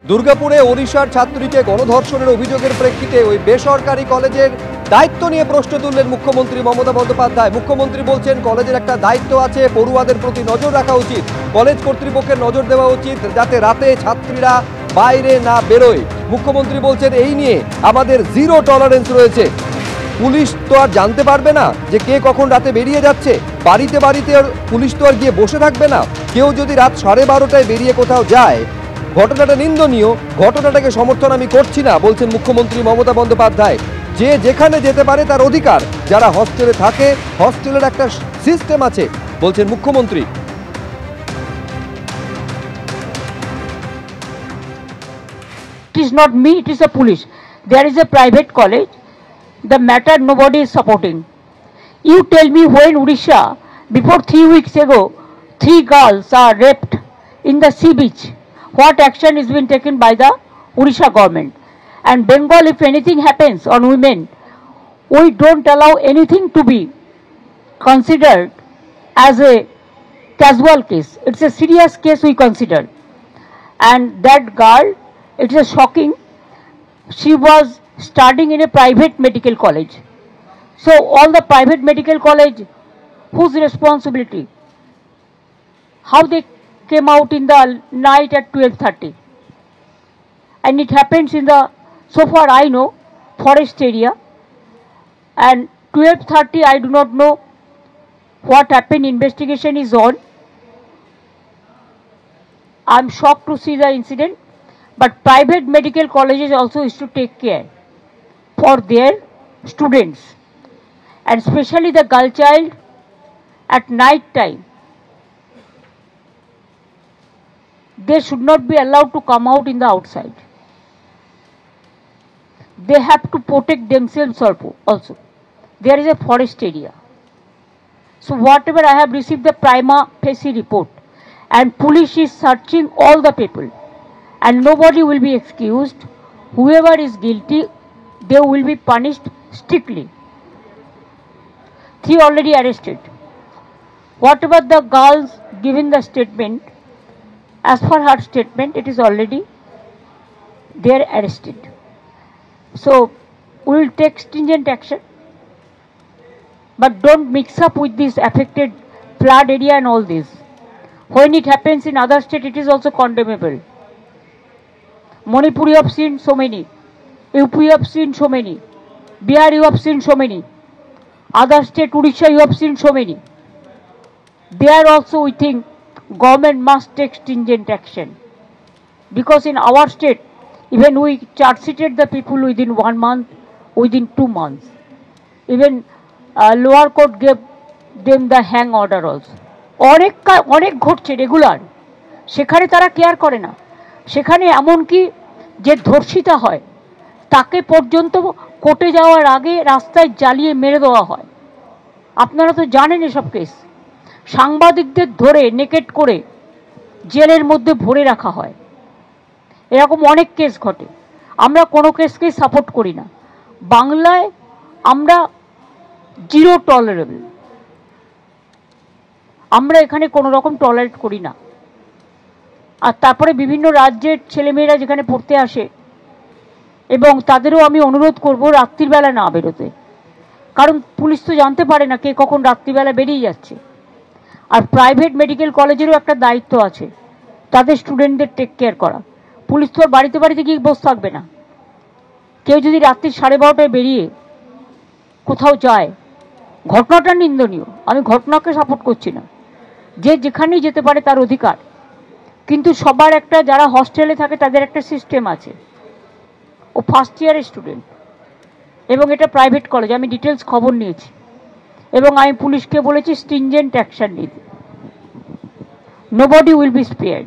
দুর্গাপুরে ওড়িশার ছাত্রীকে গণধর্ষণের অভিযোগের প্রেক্ষিতে ওই বেসরকারি কলেজের দায়িত্ব নিয়ে প্রশ্ন তুললেন মুখ্যমন্ত্রী মমতা বন্দ্যোপাধ্যায়। মুখ্যমন্ত্রী বলছেন, কলেজের একটা দায়িত্ব আছে, পড়ুয়াদের প্রতি নজর রাখা উচিত, কলেজ কর্তৃপক্ষের নজর দেওয়া উচিত যাতে রাতে ছাত্রীরা বাইরে না বেরোয়। মুখ্যমন্ত্রী বলছেন, এই নিয়ে আমাদের জিরো টলারেন্স রয়েছে। পুলিশ তো আর জানতে পারবে না যে কে কখন রাতে বেরিয়ে যাচ্ছে। বাড়িতে বাড়িতে পুলিশ তো আর গিয়ে বসে থাকবে না। কেউ যদি রাত 12:30টায় বেরিয়ে কোথাও যায়, ঘটনাটা নিন্দনীয়, ঘটনাটাকে সমর্থন আমি করছি না, বলছেন মুখ্যমন্ত্রী মমতা বন্দ্যোপাধ্যায়। যে যেখানে যেতে পারে তার অধিকার, যারা হস্টেলে থাকে হস্টেলের একটা সিস্টেম আছে, বলছেন মুখ্যমন্ত্রী। It is not me, it is a police. There is a private college. The matter nobody is supporting. You tell me, when Odisha, before 3 weeks ago, 3 girls are raped in the sea beach, what action is being taken by the Odisha government? And Bengal, if anything happens on women, we don't allow anything to be considered as a casual case. It's a serious case we consider. And that girl, it is shocking. She was studying in a private medical college. So all the private medical college, whose responsibility? How they came out in the night at 12:30? And it happens in the, so far I know, forest area. And 12:30, I do not know what happened. Investigation is on. I'm shocked to see the incident. But private medical colleges also is to take care for their students, and especially the girl child at night time. They should not be allowed to come out in the outside. They have to protect themselves also. There is a forest area. So whatever I have received the prima facie report, and police is searching all the people, and nobody will be excused. Whoever is guilty, they will be punished strictly. 3 already arrested. Whatever the girls given the statement, as per her statement, it is already they are arrested. So we will take stringent action. But don't mix up with this affected flood area and all this. When it happens in other state, it is also condemnable. Manipur, you have seen so many. UP, you have seen so many. Bihar, you have seen so many. Other state, Odisha, you have seen so many. There also we think government must take stringent action. Because in our state, even we charge sheeted the people within 1 month, within 2 months. Even lower court gave them the hang order also. অনেক ঘটছে regular, সেখানে তারা care করে না। সেখানে এমনকি যে ধর্ষিতা হয় তাকে পর্যন্ত কোর্টে যাওয়ার আগে রাস্তায় জ্বালিয়ে মেরে দেওয়া হয়। আপনারা তো জানেন এসব কেস। সাংবাদিকদের ধরে নেকেট করে জেলের মধ্যে ভরে রাখা হয়। এরকম অনেক কেস ঘটে। আমরা কোনো কেসকেই সাপোর্ট করি না। বাংলায় আমরা জিরো টলারেবল। আমরা এখানে কোনো রকম টলারেট করি না। আর তারপরে বিভিন্ন রাজ্যের ছেলেমেয়েরা যেখানে পড়তে আসে, এবং তাদেরও আমি অনুরোধ করব রাত্রিবেলা না বেরোতে, কারণ পুলিশ তো জানতে পারে না কে কখন রাত্রিবেলা বেরিয়ে যাচ্ছে। আর প্রাইভেট মেডিকেল কলেজেরও একটা দায়িত্ব আছে তাদের স্টুডেন্টদের টেক কেয়ার করা। পুলিশ তো বাড়িতে বাড়িতে গিয়ে বসে থাকবে না। কেউ যদি রাত্রি 12:30টায় বেরিয়ে কোথাও যায়, ঘটনাটা নিন্দনীয়, আমি ঘটনাকে সাপোর্ট করছি না। যে যেখানেই যেতে পারে তার অধিকার, কিন্তু সবার একটা, যারা হস্টেলে থাকে তাদের একটা সিস্টেম আছে। ও ফার্স্ট ইয়ারের স্টুডেন্ট এবং এটা প্রাইভেট কলেজ, আমি ডিটেলস খবর নিয়েছি এবং আমি পুলিশকে বলেছি স্ট্রিনজেন্ট অ্যাকশন নিতে। Nobody will be spared.